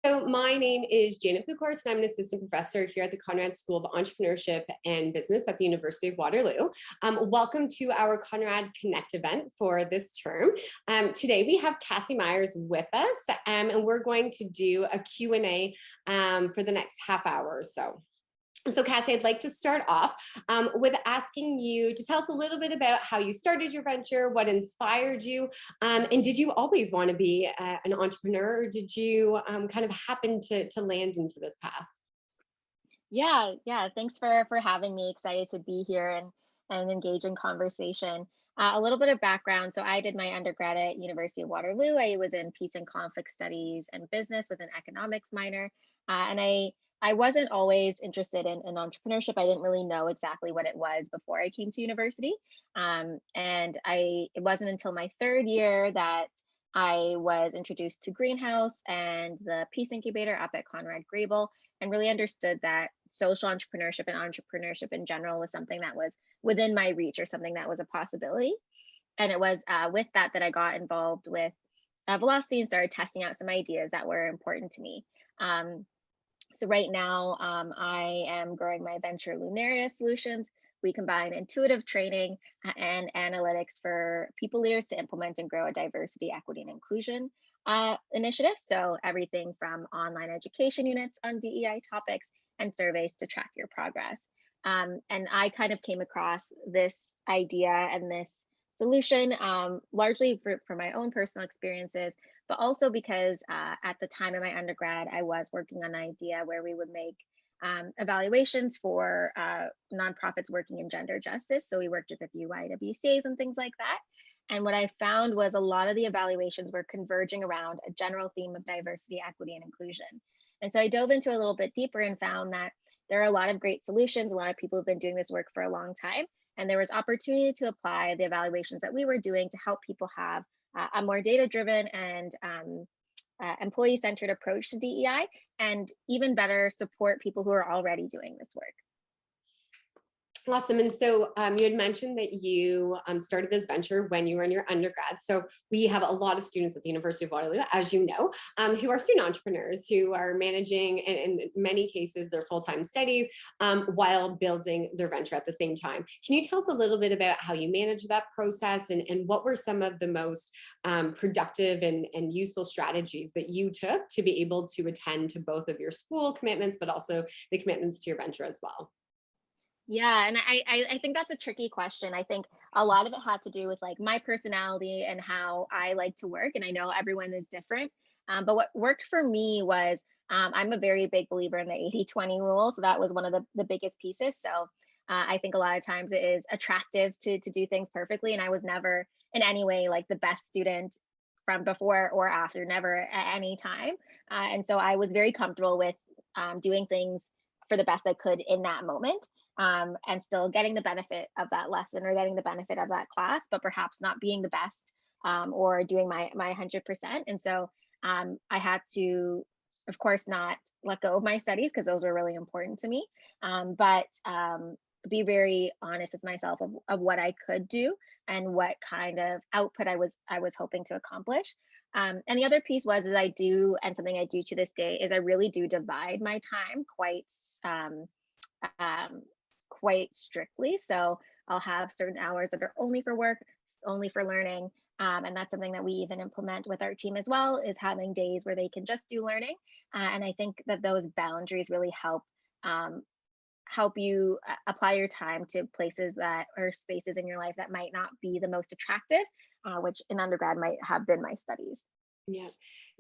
So my name is Janet Buchhorst, and I'm an assistant professor here at the Conrad School of Entrepreneurship and Business at the University of Waterloo. Welcome to our Conrad Connect event for this term. Today we have Cassie Myers with us, and we're going to do a Q&A for the next half hour or so. So Cassie, I'd like to start off with asking you to tell us a little bit about how you started your venture, what inspired you, and did you always want to be an entrepreneur, or did you kind of happen to land into this path? Yeah. Thanks for having me. Excited to be here and engage in conversation. A little bit of background. So I did my undergrad at University of Waterloo. I was in peace and conflict studies and business with an economics minor. And I wasn't always interested in entrepreneurship. I didn't really know exactly what it was before I came to university. It wasn't until my third year that I was introduced to Greenhouse and the Peace Incubator up at Conrad Grable, and really understood that social entrepreneurship and entrepreneurship in general was something that was within my reach, or something that was a possibility. And it was with that I got involved with Velocity and started testing out some ideas that were important to me. Um, so right now, I am growing my venture, Lunaria Solutions. We combine intuitive training and analytics for people leaders to implement and grow a diversity, equity, and inclusion initiative. So everything from online education units on DEI topics and surveys to track your progress. And I kind of came across this idea and this solution largely for my own personal experiences, but also because at the time in my undergrad, I was working on an idea where we would make evaluations for nonprofits working in gender justice. So we worked with a few YWCAs and things like that. And what I found was a lot of the evaluations were converging around a general theme of diversity, equity, and inclusion. And so I dove into a little bit deeper and found that there are a lot of great solutions. A lot of people have been doing this work for a long time. And there was opportunity to apply the evaluations that we were doing to help people have a more data-driven and employee-centered approach to DEI, and even better support people who are already doing this work. Awesome. And so you had mentioned that you started this venture when you were in your undergrad. So we have a lot of students at the University of Waterloo, as you know, who are student entrepreneurs who are managing, in many cases, their full-time studies while building their venture at the same time. Can you tell us a little bit about how you managed that process, and what were some of the most productive and useful strategies that you took to be able to attend to both of your school commitments, but also the commitments to your venture as well? Yeah, and I think that's a tricky question. I think a lot of it had to do with like my personality and how I like to work, and I know everyone is different. But what worked for me was I'm a very big believer in the 80-20 rule, so that was one of the biggest pieces. So I think a lot of times it is attractive to do things perfectly, and I was never in any way like the best student from before or after, never at any time. And so I was very comfortable with doing things for the best I could in that moment, and still getting the benefit of that lesson or getting the benefit of that class, but perhaps not being the best, or doing my 100%. And so I had to, of course, not let go of my studies because those were really important to me, but be very honest with myself of what I could do and what kind of output I was hoping to accomplish. And the other piece was is I do, and something I do to this day, is I really do divide my time um, um, quite strictly. So I'll have certain hours that are only for work, only for learning. And that's something that we even implement with our team as well, is having days where they can just do learning. And I think that those boundaries really um, help you apply your time to places that or spaces in your life that might not be the most attractive, which in undergrad might have been my studies. Yeah.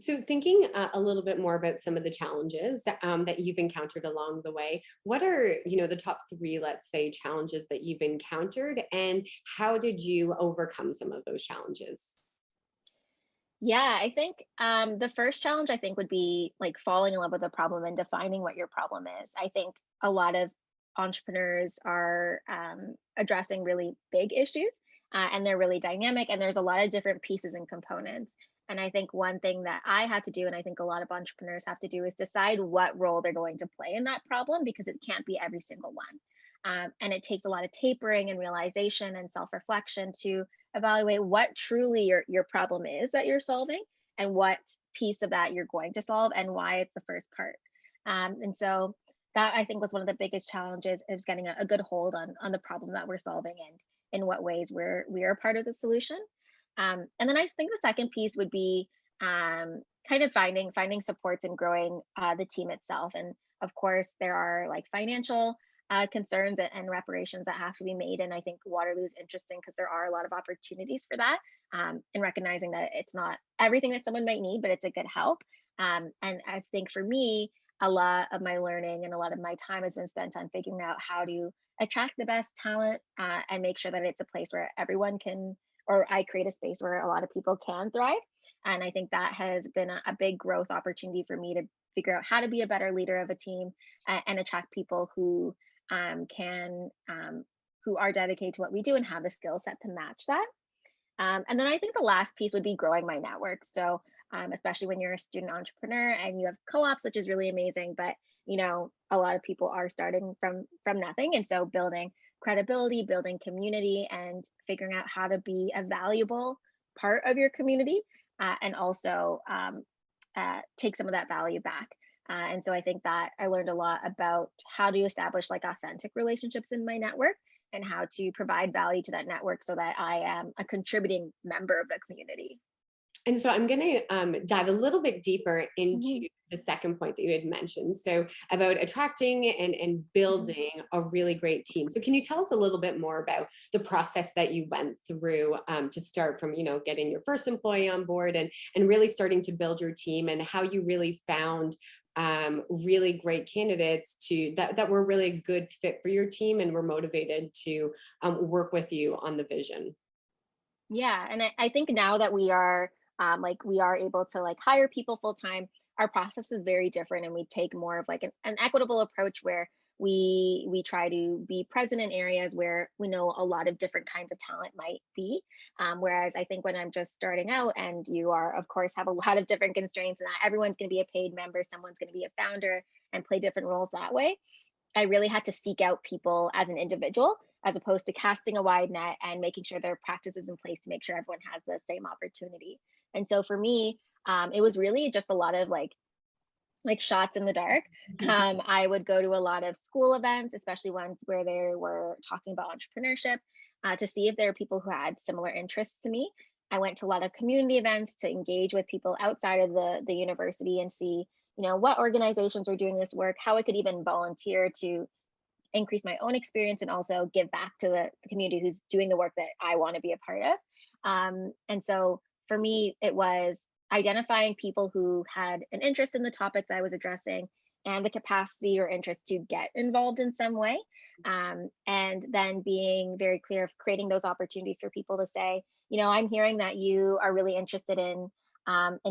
So thinking a little bit more about some of the challenges that you've encountered along the way, what are, the top three, let's say, challenges that you've encountered, and how did you overcome some of those challenges? Yeah, I think the first challenge I think would be like falling in love with a problem and defining what your problem is. I think a lot of entrepreneurs are addressing really big issues, and they're really dynamic, and there's a lot of different pieces and components. And I think one thing that I had to do, and I think a lot of entrepreneurs have to do, is decide what role they're going to play in that problem, because it can't be every single one. And it takes a lot of tapering and realization and self reflection to evaluate what truly your problem is that you're solving, and what piece of that you're going to solve and why it's the first part. And so that I think was one of the biggest challenges, is getting a good hold on the problem that we're solving and in what ways we are part of the solution. And then I think the second piece would be kind of finding supports and growing the team itself. And of course, there are like financial concerns and reparations that have to be made. And I think Waterloo is interesting because there are a lot of opportunities for that, and recognizing that it's not everything that someone might need, but it's a good help. And I think for me, a lot of my learning and a lot of my time has been spent on figuring out how to attract the best talent, and make sure that it's a place where everyone can, or I create a space where a lot of people can thrive. And I think that has been a big growth opportunity for me to figure out how to be a better leader of a team, and attract people who can who are dedicated to what we do and have the skill set to match that. And then I think the last piece would be growing my network. So, especially when you're a student entrepreneur and you have co-ops, which is really amazing, but a lot of people are starting from nothing, and so building credibility, building community, and figuring out how to be a valuable part of your community, and also take some of that value back. And so I think that I learned a lot about how to establish like authentic relationships in my network, and how to provide value to that network so that I am a contributing member of the community. And so I'm going to dive a little bit deeper into Mhm. the second point that you had mentioned. So about attracting and building a really great team. So can you tell us a little bit more about the process that you went through to start from, getting your first employee on board and really starting to build your team, and how you really found really great candidates that were really a good fit for your team and were motivated to work with you on the vision? Yeah, and I think now that we are able to like hire people full time, our process is very different, and we take more of like an equitable approach where we try to be present in areas where we know a lot of different kinds of talent might be. Whereas I think when I'm just starting out, and you are of course have a lot of different constraints, and not everyone's going to be a paid member, someone's going to be a founder and play different roles that way. I really had to seek out people as an individual, as opposed to casting a wide net and making sure there are practices in place to make sure everyone has the same opportunity. And so for me, it was really just a lot of like shots in the dark. I would go to a lot of school events, especially ones where they were talking about entrepreneurship, to see if there are people who had similar interests to me. I went to a lot of community events to engage with people outside of the university and see, what organizations were doing this work, how I could even volunteer to increase my own experience and also give back to the community who's doing the work that I want to be a part of. And so for me, it was identifying people who had an interest in the topics I was addressing and the capacity or interest to get involved in some way. And then being very clear of creating those opportunities for people to say, I'm hearing that you are really interested in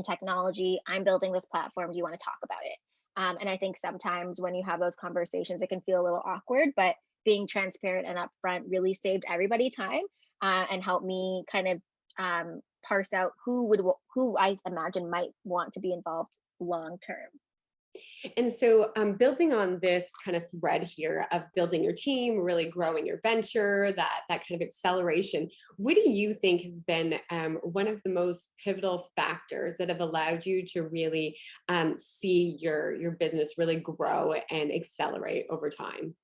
technology. I'm building this platform. Do you want to talk about it? And I think sometimes when you have those conversations, it can feel a little awkward, but being transparent and upfront really saved everybody time, and helped me kind of parse out who I imagine might want to be involved long term. And so, building on this kind of thread here of building your team, really growing your venture, that kind of acceleration, what do you think has been one of the most pivotal factors that have allowed you to really see your business really grow and accelerate over time?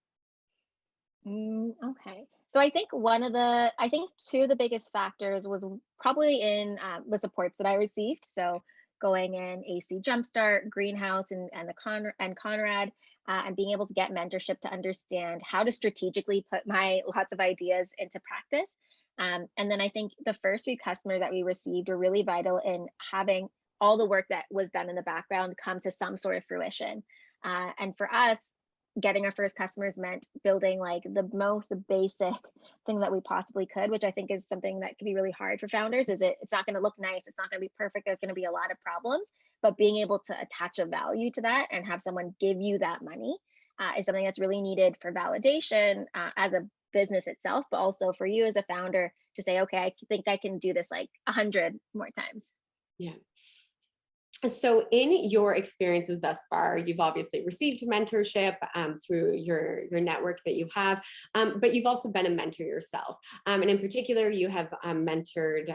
Okay. So I think two of the biggest factors was probably in the supports that I received. So going in AC Jumpstart, Greenhouse, and Conrad, and being able to get mentorship to understand how to strategically put my lots of ideas into practice. And then I think the first few customers that we received were really vital in having all the work that was done in the background come to some sort of fruition. And for us, getting our first customers meant building like the most basic thing that we possibly could, which I think is something that can be really hard for founders. It's not going to look nice, it's not going to be perfect, there's going to be a lot of problems, but being able to attach a value to that and have someone give you that money is something that's really needed for validation, as a business itself, but also for you as a founder to say, okay, I think I can do this like 100 more times. Yeah. So in your experiences thus far, you've obviously received mentorship through your network that you have, but you've also been a mentor yourself. And in particular, you have mentored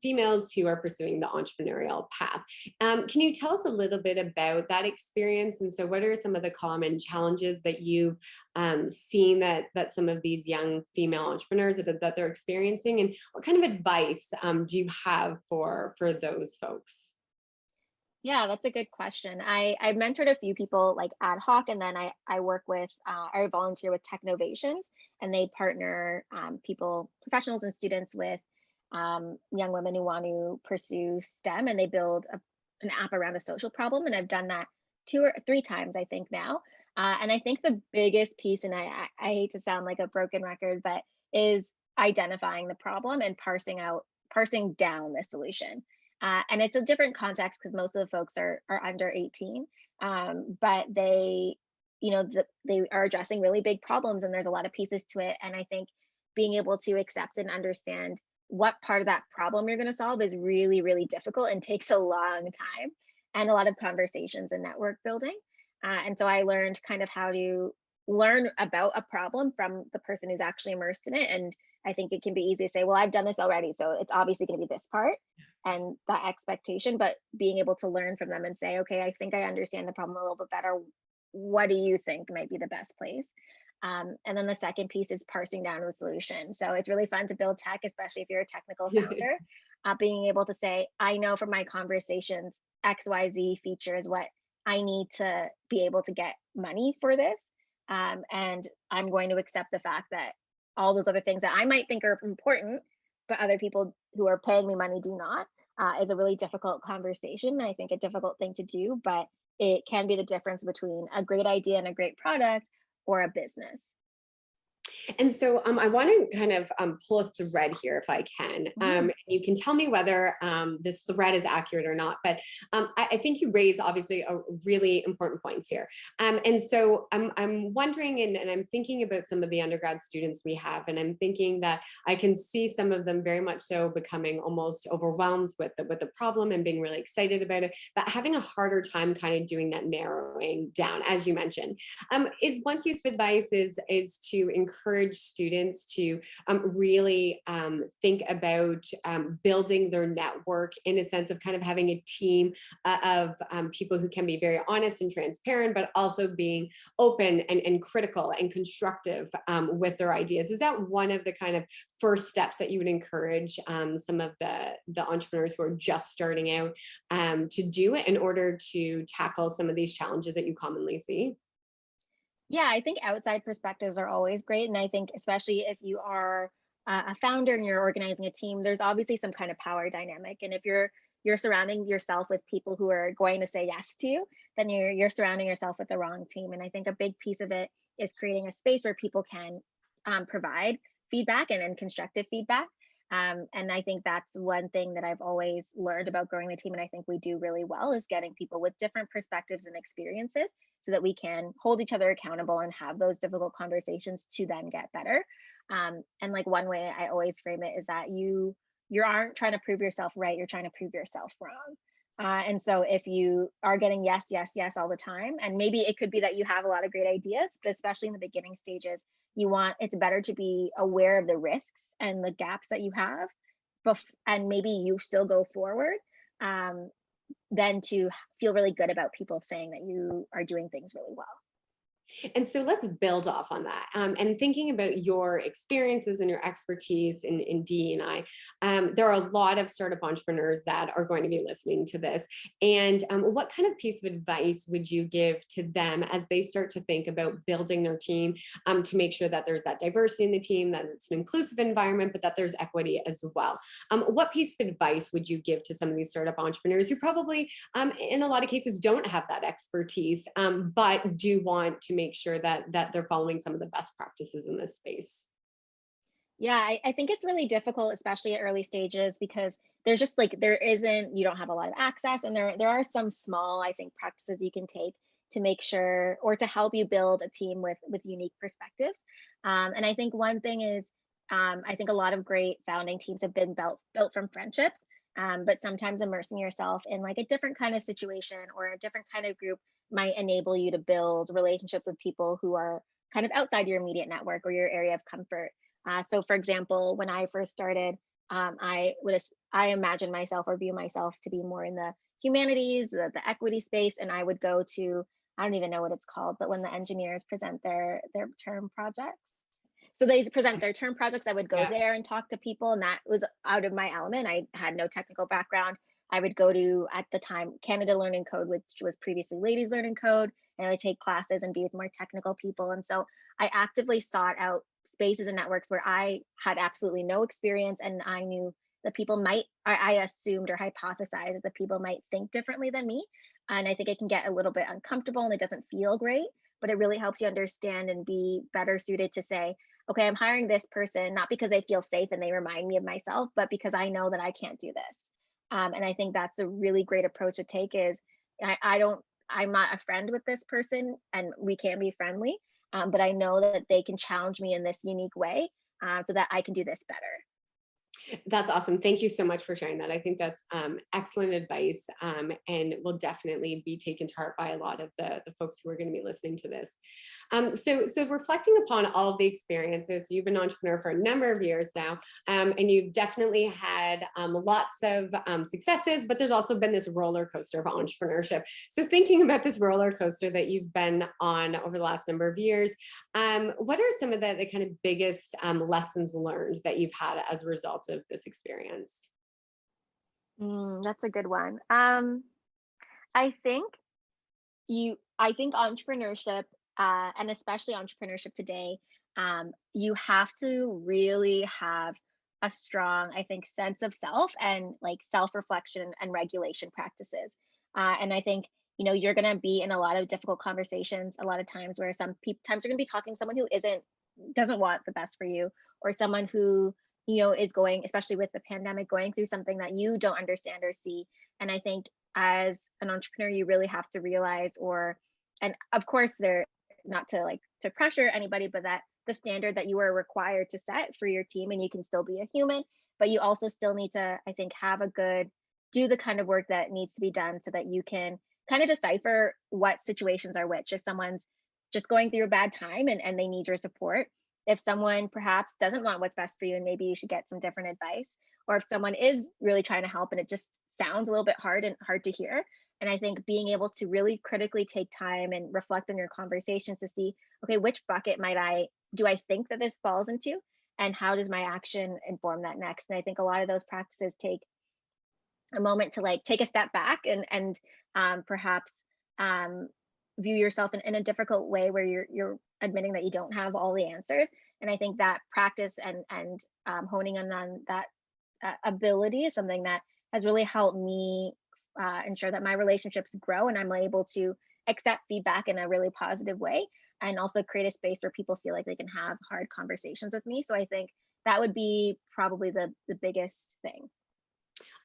females who are pursuing the entrepreneurial path. Can you tell us a little bit about that experience? And so what are some of the common challenges that you've seen that some of these young female entrepreneurs that they're experiencing? And what kind of advice do you have for those folks? Yeah, that's a good question. I've mentored a few people like ad hoc, and then I work with I volunteer with Technovations, and they partner people, professionals and students with young women who want to pursue STEM, and they build an app around a social problem. And I've done that 2 or 3 times, I think now. And I think the biggest piece, and I hate to sound like a broken record, but is identifying the problem and parsing down the solution. And it's a different context because most of the folks are under 18, but they are addressing really big problems, and there's a lot of pieces to it. And I think being able to accept and understand what part of that problem you're going to solve is really, really difficult and takes a long time and a lot of conversations and network building. And so I learned kind of how to learn about a problem from the person who's actually immersed in it. And I think it can be easy to say, well, I've done this already, so it's obviously going to be this part and that expectation, but being able to learn from them and say, okay, I think I understand the problem a little bit better. What do you think might be the best place? And then the second piece is parsing down the solution. So it's really fun to build tech, especially if you're a technical founder, being able to say, I know from my conversations, XYZ feature is what I need to be able to get money for this. And I'm going to accept the fact that all those other things that I might think are important, but other people who are paying me money do not, is a really difficult conversation. I think a difficult thing to do, but it can be the difference between a great idea and a great product or a business. And so I want to kind of pull a thread here if I can. You can tell me whether this thread is accurate or not, but I think you raise obviously a really important points here. And so I'm wondering, and I'm thinking about some of the undergrad students we have, and I'm thinking that I can see some of them very much so becoming almost overwhelmed with the problem and being really excited about it, but having a harder time kind of doing that narrowing down, as you mentioned. Is one piece of advice is to encourage students to really think about building their network in a sense of kind of having a team of people who can be very honest and transparent, but also being open and critical and constructive with their ideas. Is that one of the kind of first steps that you would encourage some of the entrepreneurs who are just starting out to do in order to tackle some of these challenges that you commonly see? Yeah, I think outside perspectives are always great. And I think, especially if you are a founder and you're organizing a team, there's obviously some kind of power dynamic. And if you're surrounding yourself with people who are going to say yes to you, then you're surrounding yourself with the wrong team. And I think a big piece of it is creating a space where people can provide feedback and constructive feedback. And I think that's one thing that I've always learned about growing the team, and I think we do really well, is getting people with different perspectives and experiences so that we can hold each other accountable and have those difficult conversations to then get better. And like one way I always frame it is that you aren't trying to prove yourself right, you're trying to prove yourself wrong. And so if you are getting yes, yes, yes all the time, and maybe it could be that you have a lot of great ideas, but especially in the beginning stages, it's better to be aware of the risks and the gaps that you have, and maybe you still go forward, um, than to feel really good about people saying that you are doing things really well. And so let's build off on that. And thinking about your experiences and your expertise in D&I, there are a lot of startup entrepreneurs that are going to be listening to this. And what kind of piece of advice would you give to them as they start to think about building their team to make sure that there's that diversity in the team, that it's an inclusive environment, but that there's equity as well? What piece of advice would you give to some of these startup entrepreneurs who probably, in a lot of cases, don't have that expertise, but do want to make sure that they're following some of the best practices in this space? Yeah, I think it's really difficult, especially at early stages, because there's just like you don't have a lot of access, and there are some small, I think, practices you can take to make sure or to help you build a team with unique perspectives. And I think one thing is, I think a lot of great founding teams have been built from friendships. But sometimes immersing yourself in like a different kind of situation or a different kind of group might enable you to build relationships with people who are kind of outside your immediate network or your area of comfort. So, for example, when I first started, I imagine myself or view myself to be more in the humanities, the equity space, and I would go to, I don't even know what it's called, but when the engineers present their term projects, so they present their term projects, I would go Yeah. there and talk to people, and that was out of my element. I had no technical background. I would go to, at the time, Canada Learning Code, which was previously Ladies Learning Code, and I would take classes and be with more technical people. And so I actively sought out spaces and networks where I had absolutely no experience, and I knew that people might, I assumed or hypothesized that people might think differently than me. And I think it can get a little bit uncomfortable and it doesn't feel great, but it really helps you understand and be better suited to say, okay, I'm hiring this person not because they feel safe and they remind me of myself, but because I know that I can't do this. And I think that's a really great approach to take is I don't, I'm not a friend with this person and we can be friendly, but I know that they can challenge me in this unique way so that I can do this better. That's awesome. Thank you so much for sharing that. I think that's excellent advice and will definitely be taken to heart by a lot of the folks who are going to be listening to this. So reflecting upon all of the experiences, you've been an entrepreneur for a number of years now, and you've definitely had lots of successes, but there's also been this roller coaster of entrepreneurship. So thinking about this roller coaster that you've been on over the last number of years, what are some of the kind of biggest lessons learned that you've had as a result of this experience? That's a good one. I think I think entrepreneurship, and especially entrepreneurship today, you have to really have a strong, I think, sense of self and like self-reflection and regulation practices. And I think, you're going to be in a lot of difficult conversations, a lot of times where times you're going to be talking to someone who doesn't want the best for you, or someone who, is going, especially with the pandemic, going through something that you don't understand or see. And I think as an entrepreneur, you really have to realize, and of course, they're not to to pressure anybody, but that the standard that you are required to set for your team, and you can still be a human, but you also still need to, I think, do the kind of work that needs to be done so that you can kind of decipher what situations are which. If someone's just going through a bad time and they need your support, if someone perhaps doesn't want what's best for you and maybe you should get some different advice, or if someone is really trying to help and it just sounds a little bit hard to hear. And I think being able to really critically take time and reflect on your conversations to see, okay, which bucket do I think that this falls into? And how does my action inform that next? And I think a lot of those practices take a moment to take a step back and perhaps um, view yourself in a difficult way where you're admitting that you don't have all the answers. And I think that practice and honing in on that ability is something that has really helped me ensure that my relationships grow and I'm able to accept feedback in a really positive way and also create a space where people feel like they can have hard conversations with me. So I think that would be probably the biggest thing.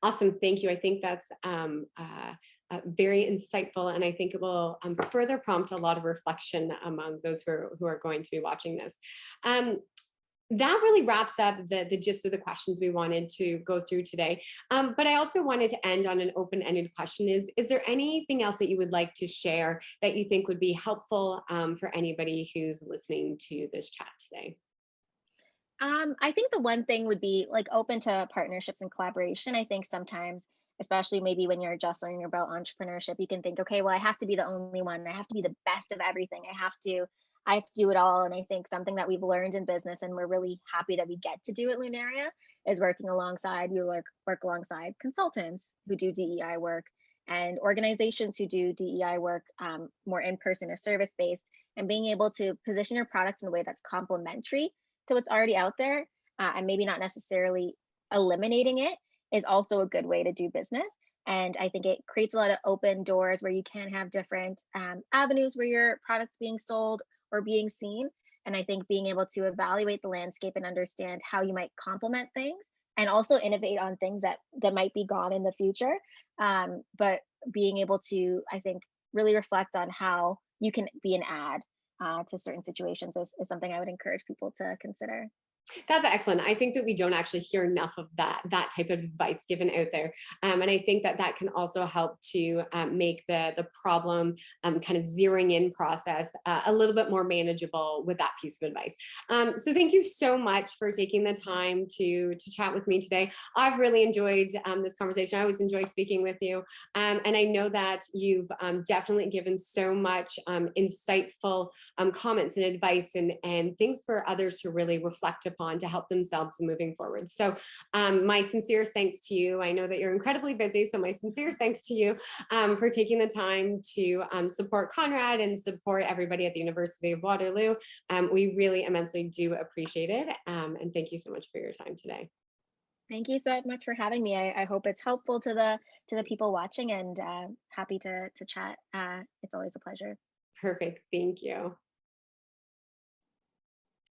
Awesome. Thank you. I think that's very insightful, and I think it will further prompt a lot of reflection among those who are going to be watching this. That really wraps up the gist of the questions we wanted to go through today. But I also wanted to end on an open-ended question. Is there anything else that you would like to share that you think would be helpful for anybody who's listening to this chat today? I think the one thing would be open to partnerships and collaboration. I think sometimes, especially maybe when you're just learning about entrepreneurship, you can think, okay, well, I have to be the only one. I have to be the best of everything. I have to do it all. And I think something that we've learned in business, and we're really happy that we get to do at Lunaria, is work alongside consultants who do DEI work and organizations who do DEI work more in person or service based, and being able to position your product in a way that's complementary to what's already out there, and maybe not necessarily eliminating it, is also a good way to do business. And I think it creates a lot of open doors where you can have different avenues where your product's being sold or being seen. And I think being able to evaluate the landscape and understand how you might complement things and also innovate on things that might be gone in the future. But being able to, I think, really reflect on how you can be an add to certain situations is something I would encourage people to consider. That's excellent. I think that we don't actually hear enough of that type of advice given out there, and I think that that can also help to make the problem kind of zeroing in process a little bit more manageable with that piece of advice. So thank you so much for taking the time to chat with me today. I've really enjoyed this conversation. I always enjoy speaking with you, and I know that you've definitely given so much insightful comments and advice and things for others to really reflect upon to help themselves moving forward. So my sincere thanks to you. I know that you're incredibly busy, so my sincere thanks to you for taking the time to support Conrad and support everybody at the University of Waterloo. We really immensely do appreciate it. And thank you so much for your time today. Thank you so much for having me. I hope it's helpful to the people watching, and happy to chat. It's always a pleasure. Perfect. Thank you.